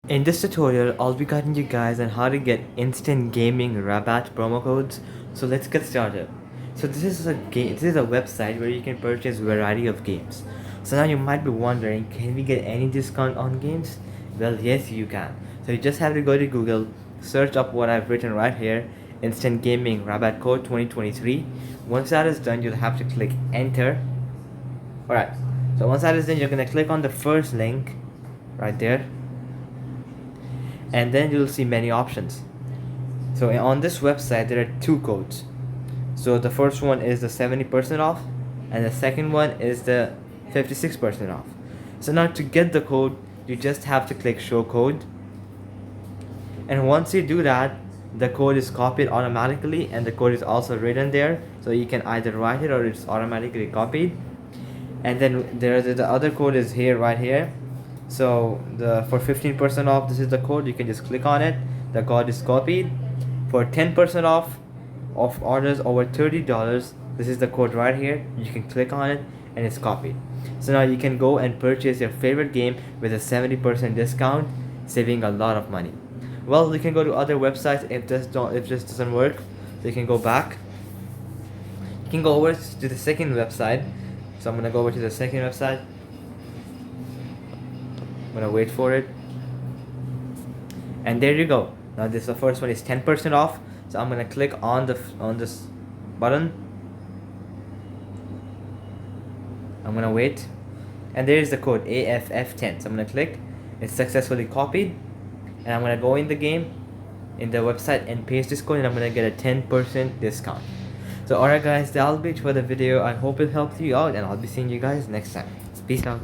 In this tutorial, I'll be guiding you guys on how to get instant gaming Rabat promo codes. So let's get started. So this is a website where you can purchase variety of games. So now you might be wondering, can we get any discount on games? Well, yes, you can. So you just have to go to Google, search up what I've written right here, instant gaming Rabbatcode 2023. Once that is done, you'll have to click enter. Alright. So once that is done, you're gonna click on the first link right there, and then you'll see many options. So on this website there are two codes. So the first one is the 70% off, and the second one is the 56% off. So now to get the code, you just have to click show code, and once you do that, the code is copied automatically, and the code is also written there, so you can either write it or it's automatically copied. And then the other code is here, right here. So for 15% off, this is the code. You can just click on it. The code is copied. For 10% off of orders over $30, this is the code right here. You can click on it and it's copied. So now you can go and purchase your favorite game with a 70% discount, saving a lot of money. Well, you can go to other websites if this doesn't work. So you can go back. You can go over to the second website. So I'm gonna go over to the second website. I'm gonna wait for it, and there you go. Now the first one is 10% off, so I'm gonna click on this button. I'm gonna wait, and there is the code AFF10. So I'm gonna click. It's successfully copied, and I'm gonna go in the game, in the website, and paste this code, and I'm gonna get a 10% discount. So alright guys, that'll be it for the video. I hope it helped you out, and I'll be seeing you guys next time. Peace out.